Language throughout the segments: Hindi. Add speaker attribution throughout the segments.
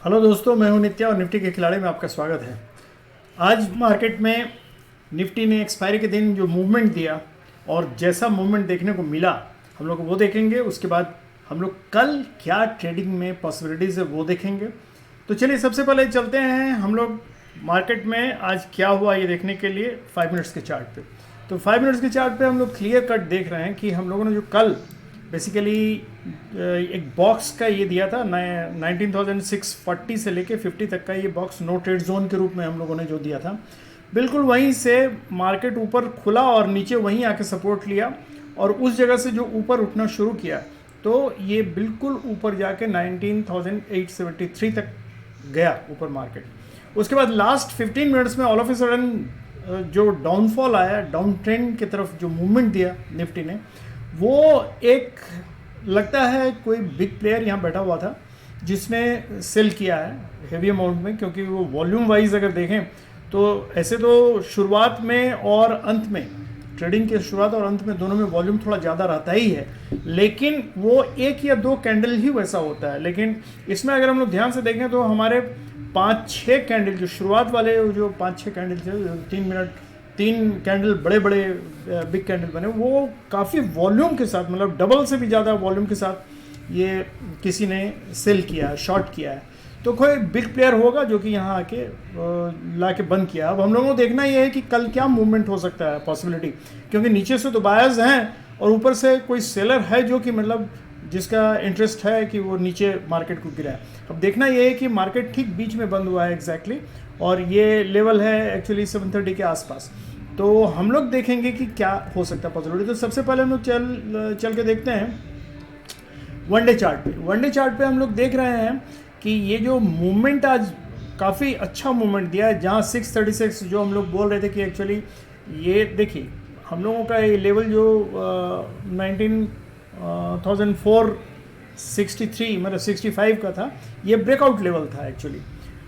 Speaker 1: हेलो दोस्तों, मैं हूं नित्या और निफ्टी के खिलाड़ी में आपका स्वागत है। आज मार्केट में निफ्टी ने एक्सपायरी के दिन जो मूवमेंट दिया और जैसा मूवमेंट देखने को मिला हम लोग वो देखेंगे। उसके बाद हम लोग कल क्या ट्रेडिंग में पॉसिबिलिटीज़ है वो देखेंगे। तो चलिए सबसे पहले चलते हैं हम लोग मार्केट में आज क्या हुआ ये देखने के लिए 5 मिनट्स के चार्ट पे। तो 5 मिनट्स के चार्ट पे हम लोग क्लियर कट देख रहे हैं कि हम लोगों ने जो कल बेसिकली एक बॉक्स का ये दिया था 19,640 से लेके 50 तक का ये बॉक्स नो ट्रेड जोन के रूप में हम लोगों ने जो दिया था, बिल्कुल वहीं से मार्केट ऊपर खुला और नीचे वहीं आके सपोर्ट लिया और उस जगह से जो ऊपर उठना शुरू किया तो ये बिल्कुल ऊपर जाके 19,873 तक गया ऊपर मार्केट। उसके बाद लास्ट 15 मिनट्स में ऑल ऑफ ए सडन जो डाउनफॉल आया, डाउन ट्रेंड की तरफ जो मूवमेंट दिया निफ्टी ने, वो एक लगता है कोई बिग प्लेयर यहाँ बैठा हुआ था जिसने सेल किया है हेवी अमाउंट में, क्योंकि वो वॉल्यूम वाइज अगर देखें तो ऐसे तो शुरुआत में और अंत में, ट्रेडिंग के शुरुआत और अंत में दोनों में वॉल्यूम थोड़ा ज़्यादा रहता ही है, लेकिन वो एक या दो कैंडल ही वैसा होता है। लेकिन इसमें अगर हम लोग ध्यान से देखें तो हमारे 5-6 कैंडल जो शुरुआत वाले जो 5-6 कैंडल थे, 3 कैंडल बड़े बड़े बिग कैंडल बने, वो काफ़ी वॉल्यूम के साथ, मतलब डबल से भी ज़्यादा वॉल्यूम के साथ ये किसी ने सेल किया है, शॉर्ट किया है। तो कोई बिग प्लेयर होगा जो कि यहाँ आके ला के बंद किया। अब हम लोगों को देखना ये है कि कल क्या मूवमेंट हो सकता है, पॉसिबिलिटी, क्योंकि नीचे से तो बायर्स हैं और ऊपर से कोई सेलर है जो कि मतलब जिसका इंटरेस्ट है कि वो नीचे मार्केट को गिराए। अब देखना ये है कि मार्केट ठीक बीच में बंद हुआ है एग्जैक्टली, और ये लेवल है एक्चुअली 730 के आसपास। तो हम लोग देखेंगे कि क्या हो सकता है पॉसिबिलिटी। तो सबसे पहले हम लोग चल के देखते हैं वनडे चार्ट पे। वनडे चार्ट पे हम लोग देख रहे हैं कि ये जो मूवमेंट आज काफ़ी अच्छा मूवमेंट दिया है, जहाँ 636 जो हम लोग बोल रहे थे कि एक्चुअली ये देखिए हम लोगों का ये लेवल जो 19,463 मतलब 65 का था, ये ब्रेकआउट लेवल था एक्चुअली,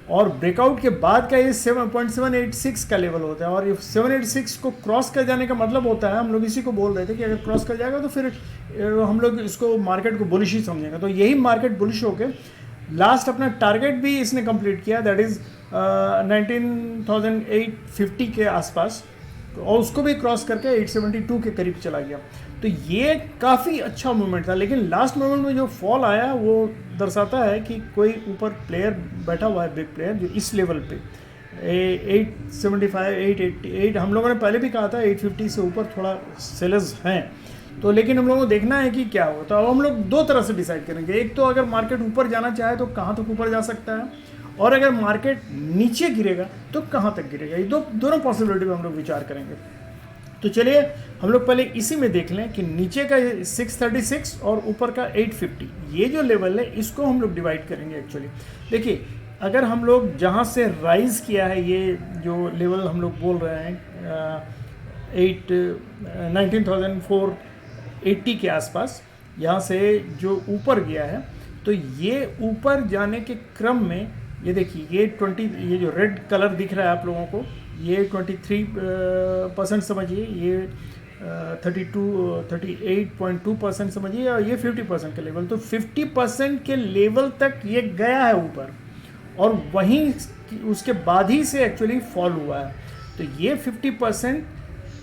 Speaker 1: और ब्रेकआउट के बाद का ये 7.786 का लेवल होता है। और ये 786 को क्रॉस कर जाने का मतलब होता है, हम लोग इसी को बोल रहे थे कि अगर क्रॉस कर जाएगा तो फिर हम लोग इसको मार्केट को बुलिश ही समझेंगे। तो यही मार्केट बुलिश होके लास्ट अपना टारगेट भी इसने कंप्लीट किया, दैट इज़ 19,850 के आसपास, और उसको भी क्रॉस करके 872 के करीब चला गया। तो ये काफ़ी अच्छा मूवमेंट था, लेकिन लास्ट मोमेंट में जो फॉल आया वो दर्शाता है कि कोई ऊपर प्लेयर बैठा हुआ है, बिग प्लेयर, जो इस लेवल पे 875 888, हम लोगों ने पहले भी कहा था 850 से ऊपर थोड़ा सेलर्स हैं। तो लेकिन हम लोगों को देखना है कि क्या हो। तो अब हम लोग दो तरह से डिसाइड करेंगे, एक तो अगर मार्केट ऊपर जाना चाहे तो कहाँ तक ऊपर जा सकता है, और अगर मार्केट नीचे गिरेगा तो कहाँ तक गिरेगा। ये दोनों पॉसिबिलिटी पे हम लोग विचार करेंगे। तो चलिए हम लोग पहले इसी में देख लें कि नीचे का 636 और ऊपर का 850, ये जो लेवल है इसको हम लोग डिवाइड करेंगे एक्चुअली। देखिए अगर हम लोग जहाँ से राइज किया है, ये जो लेवल हम लोग बोल रहे हैं 19,480 के आसपास, यहाँ से जो ऊपर गया है, तो ये ऊपर जाने के क्रम में ये देखिए ये 20, ये जो रेड कलर दिख रहा है आप लोगों को, ये 23% समझिए, ये 38.2% समझिए, और ये 50% का लेवल। तो 50% के लेवल तक ये गया है ऊपर, और वहीं उसके बाद ही से एक्चुअली फॉल हुआ है। तो ये 50%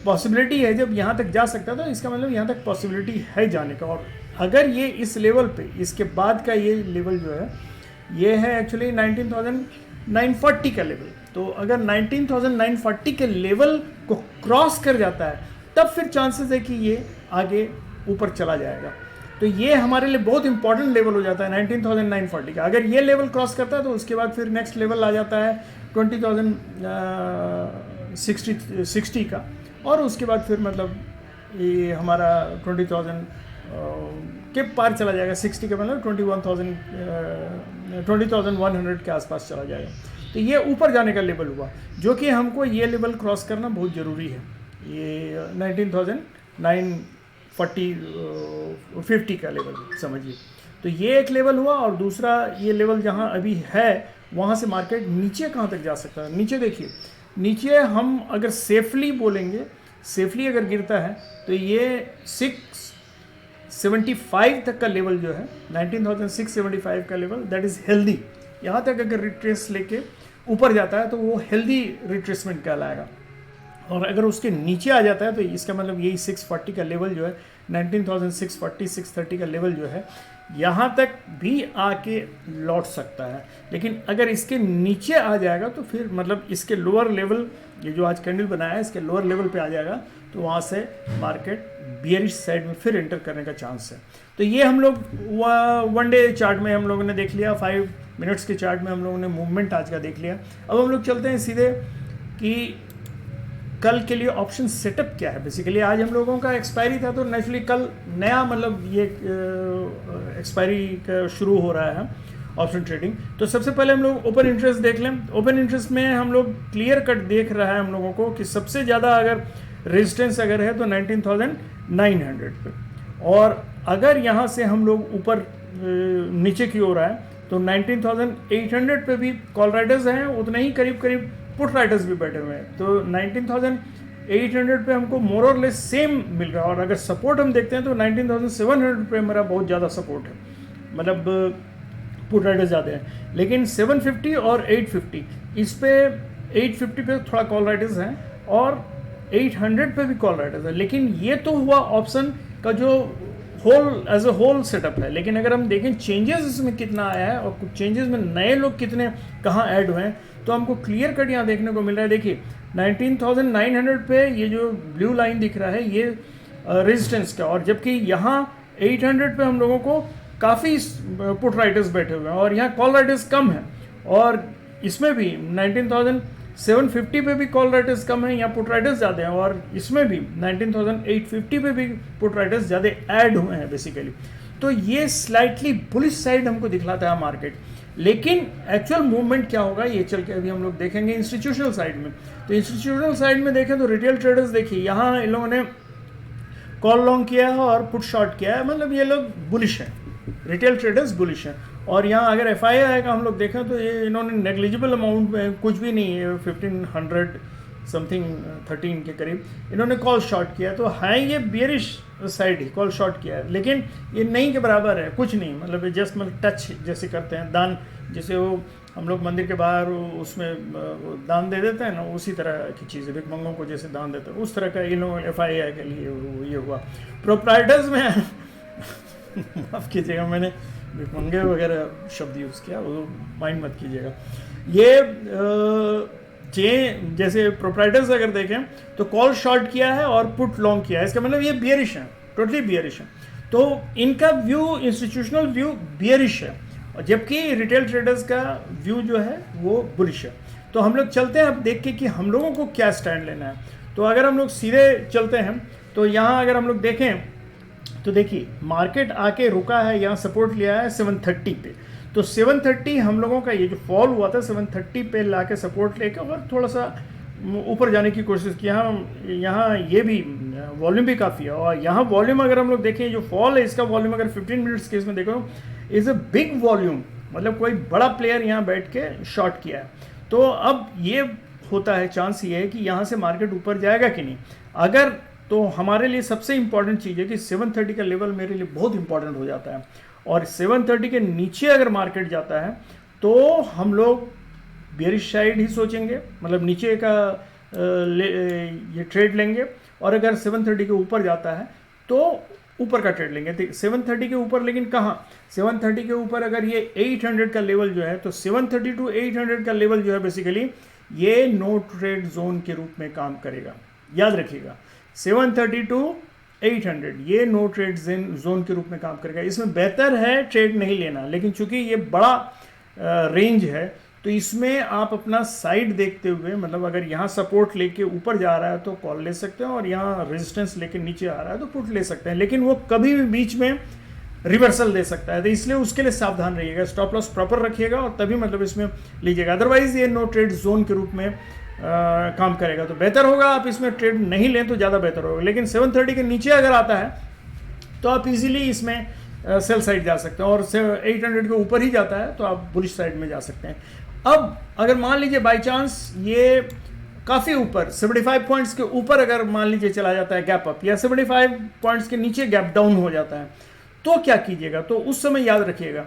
Speaker 1: पॉसिबिलिटी है जब यहाँ तक जा सकता था, इसका मतलब यहाँ तक पॉसिबिलिटी है जाने का। और अगर ये इस लेवल पे, इसके बाद का ये लेवल जो है ये है एक्चुअली 19,940 का लेवल। तो अगर 19,940 के लेवल को क्रॉस कर जाता है तब फिर चांसेस है कि ये आगे ऊपर चला जाएगा। तो ये हमारे लिए बहुत इंपॉर्टेंट लेवल हो जाता है 19,940 का। अगर ये लेवल क्रॉस करता है तो उसके बाद फिर नेक्स्ट लेवल आ जाता है 20,060 का, और उसके बाद फिर मतलब ये हमारा 20,000 के पार चला जाएगा। 60 का मतलब 20,100 के आसपास चला जाएगा। तो ये ऊपर जाने का लेवल हुआ, जो कि हमको ये लेवल क्रॉस करना बहुत ज़रूरी है, ये 19,950 का लेवल समझिए। तो ये एक लेवल हुआ, और दूसरा ये लेवल जहाँ अभी है वहाँ से मार्केट नीचे कहाँ तक जा सकता है। नीचे देखिए, नीचे हम अगर सेफली बोलेंगे, सेफली अगर गिरता है तो ये 675 तक का लेवल जो है, 19,675 का लेवल, दैट इज़ हेल्दी। यहाँ तक अगर रिट्रेस लेके ऊपर जाता है तो वो हेल्दी रिट्रेसमेंट कहलाएगा। और अगर उसके नीचे आ जाता है तो इसका मतलब यही 640 का लेवल जो है, 19,640 630 का लेवल जो है, यहाँ तक भी आके लौट सकता है। लेकिन अगर इसके नीचे आ जाएगा तो फिर मतलब इसके लोअर लेवल, ये जो आज कैंडल बनाया है इसके लोअर लेवल पे आ जाएगा तो वहाँ से मार्केट बियरिश साइड में फिर एंटर करने का चांस है। तो ये हम लोग 1 डे चार्ट में हम लोगों ने देख लिया, 5 मिनट्स के चार्ट में हम लोगों ने मूवमेंट आज का देख लिया। अब हम लोग चलते हैं सीधे कि कल के लिए ऑप्शन सेटअप क्या है। बेसिकली आज हम लोगों का एक्सपायरी था तो नेचुरली कल नया मतलब ये एक्सपायरी का शुरू हो रहा है ऑप्शन ट्रेडिंग। तो सबसे पहले हम लोग ओपन इंटरेस्ट देख लें। ओपन इंटरेस्ट में हम लोग क्लियर कट देख रहा है हम लोगों को कि सबसे ज़्यादा अगर रेजिस्टेंस अगर है तो 19,900 पे, और अगर यहाँ से हम लोग ऊपर नीचे की ओर आए तो 19,800 पे भी कॉल राइडर्स हैं, उतने ही करीब करीब पुट राइडर्स भी बैठे हुए हैं। तो 19,800 पे हमको मोर और लेस सेम मिल रहा है। और अगर सपोर्ट हम देखते हैं तो 19,700 पे मेरा बहुत ज़्यादा सपोर्ट है, मतलब पुट राइडर्स ज़्यादा हैं। लेकिन 750 और 850, इस पे 850 पे थोड़ा कॉल राइडर्स हैं और 800 पे भी कॉल राइडर्स हैं। लेकिन ये तो हुआ ऑप्शन का जो whole as a whole setup है। लेकिन अगर हम देखें चेंजेस इसमें कितना आया है और कुछ चेंजेस में नए लोग कितने कहाँ ऐड हुए हैं तो हमको क्लियर कट यहाँ देखने को मिल रहा है। देखिए 19,900 पे ये जो ब्लू लाइन दिख रहा है ये रेजिस्टेंस का, और जबकि यहाँ 800 पे हम लोगों को काफ़ी पुट राइडर्स बैठे हुए हैं और यहाँ कॉल राइडर्स कम हैं। और इसमें भी 19,750 पे भी कॉल राइडर्स कम हैं, यहाँ पुट राइडर्स ज़्यादा हैं। और इसमें भी 19,850 पे भी पुट राइडर्स ज़्यादा ऐड हुए हैं बेसिकली। तो ये स्लाइटली बुलिश साइड हमको दिखलाता है मार्केट। लेकिन एक्चुअल मूवमेंट क्या होगा ये चल के अभी हम लोग देखेंगे इंस्टीट्यूशनल साइड में। तो इंस्टीट्यूशनल साइड में देखें तो रिटेल ट्रेडर्स देखिए यहाँ इन लोगों ने कॉल लॉन्ग किया है और पुट शॉर्ट किया है, मतलब ये लोग बुलिश हैं, रिटेल ट्रेडर्स बुलिश हैं। और यहाँ अगर FII का हम लोग देखें तो ये इन्होंने नेग्लिजिबल अमाउंट में, कुछ भी नहीं है, 1500 समथिंग 13 के करीब इन्होंने कॉल शॉर्ट किया। तो है ये बियरिश साइड ही कॉल शॉर्ट किया है, लेकिन ये नहीं के बराबर है, कुछ नहीं, मतलब जस्ट मतलब टच जैसे करते हैं दान, जैसे वो हम लोग मंदिर के बाहर उसमें दान दे देते हैं ना, उसी तरह की चीज़ है, भिखमंगों को जैसे दान देते हैं उस तरह का इन लोगों FII के लिए ये हुआ। प्रोप्राइटर्स में माफ़ कीजिएगा मैंने भिखमंगे वगैरह शब्द यूज़ किया, वो माइंड मत कीजिएगा। ये जैसे प्रोप्राइटर्स अगर देखें तो कॉल शॉर्ट किया है और पुट लॉन्ग किया है, इसका मतलब ये बियरिश है, टोटली बियरिश है। तो इनका व्यू इंस्टीट्यूशनल व्यू बियरिश है और जबकि रिटेल ट्रेडर्स का व्यू जो है वो बुलिश है। तो हम लोग चलते हैं अब देख के कि हम लोगों को क्या स्टैंड लेना है। तो अगर हम लोग सीधे चलते हैं तो यहाँ अगर हम लोग देखें तो देखिए मार्केट आके रुका है, यहाँ सपोर्ट लिया है 730 पे। तो 730 हम लोगों का ये जो फॉल हुआ था 730 पे लाके सपोर्ट लेकर और थोड़ा सा ऊपर जाने की कोशिश की। यहाँ ये भी वॉल्यूम भी काफ़ी है और यहाँ वॉल्यूम अगर हम लोग देखें जो फॉल है इसका वॉल्यूम अगर 15 मिनट्स केस में देखो इज़ अ बिग वॉल्यूम, मतलब कोई बड़ा प्लेयर यहाँ बैठ के शॉर्ट किया है। तो अब ये होता है चांस ये है कि यहाँ से मार्केट ऊपर जाएगा कि नहीं। अगर तो हमारे लिए सबसे इंपॉर्टेंट चीज़ है कि 730 का लेवल मेरे लिए बहुत इंपॉर्टेंट हो जाता है और 730 के नीचे अगर मार्केट जाता है तो हम लोग बेरिश साइड ही सोचेंगे, मतलब नीचे का ये ट्रेड लेंगे। और अगर 730 के ऊपर जाता है तो ऊपर का ट्रेड लेंगे। 730 के ऊपर, लेकिन कहाँ 730 के ऊपर अगर ये 800 का लेवल जो है तो 730 टू 800 का लेवल जो है बेसिकली ये नो ट्रेड जोन के रूप में काम करेगा, याद रखिएगा। 730 टू 800 ये नो ट्रेड जोन के रूप में काम करेगा। इसमें बेहतर है ट्रेड नहीं लेना, लेकिन चूंकि ये बड़ा रेंज है तो इसमें आप अपना साइड देखते हुए, मतलब अगर यहाँ सपोर्ट लेके ऊपर जा रहा है तो कॉल ले सकते हैं और यहाँ रेजिस्टेंस लेके नीचे आ रहा है तो पुट ले सकते हैं, लेकिन वो कभी भी बीच में रिवर्सल दे सकता है। तो इसलिए उसके लिए सावधान रहिएगा, स्टॉप लॉस प्रॉपर रखिएगा और तभी मतलब इसमें लीजिएगा, अदरवाइज ये नो ट्रेड जोन के रूप में काम करेगा। तो बेहतर होगा आप इसमें ट्रेड नहीं लें तो ज़्यादा बेहतर होगा। लेकिन 730 के नीचे अगर आता है तो आप इजीली इसमें सेल साइड जा सकते हैं और 800 के ऊपर ही जाता है तो आप बुलिश साइड में जा सकते हैं। अब अगर मान लीजिए बाई चांस ये काफ़ी ऊपर 75 पॉइंट्स के ऊपर अगर मान लीजिए चला जाता है गैप अप, या 75 पॉइंट्स के नीचे गैप डाउन हो जाता है तो क्या कीजिएगा। तो उस समय याद रखिएगा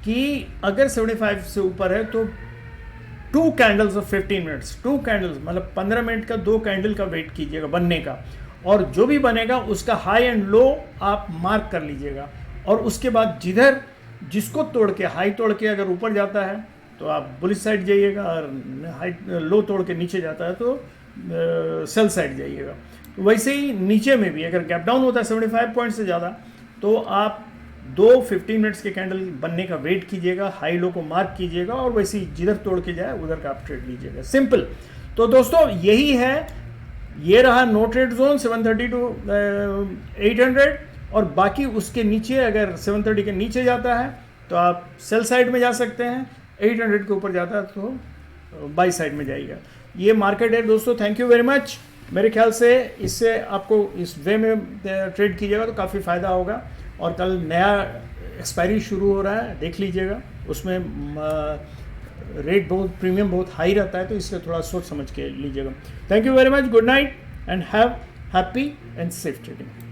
Speaker 1: कि अगर 75 से ऊपर है तो 2 कैंडल्स ऑफ 15 मिनट्स, 2 कैंडल्स मतलब 15 मिनट का 2 कैंडल का वेट कीजिएगा बनने का, और जो भी बनेगा उसका हाई एंड लो आप मार्क कर लीजिएगा। और उसके बाद जिसको तोड़ के हाई तोड़ के अगर ऊपर जाता है तो आप बुलिश साइड जाइएगा, और हाई लो तोड़ के नीचे जाता है तो सेल साइड जाइएगा। तो वैसे ही नीचे में भी अगर गैप डाउन होता है 75 पॉइंट से ज़्यादा तो आप 2 15 मिनट्स के कैंडल बनने का वेट कीजिएगा, हाई लो को मार्क कीजिएगा, और वैसे ही जिधर तोड़ के जाए उधर का आप ट्रेड लीजिएगा। सिंपल। तो दोस्तों यही है, ये रहा नो ट्रेड जोन 730 टू 800, और बाकी उसके नीचे अगर 730 के नीचे जाता है तो आप सेल साइड में जा सकते हैं, 800 के ऊपर जाता है तो बाई साइड में जाइएगा। ये मार्केट है दोस्तों। Thank you very much. मेरे ख्याल से इससे आपको इस वे में ट्रेड कीजिएगा तो काफ़ी फ़ायदा होगा। और कल नया एक्सपायरी शुरू हो रहा है, देख लीजिएगा, उसमें रेट बहुत प्रीमियम बहुत हाई रहता है, तो इसलिए थोड़ा सोच समझ के लीजिएगा। Thank you very much, good night and have happy and safe trading.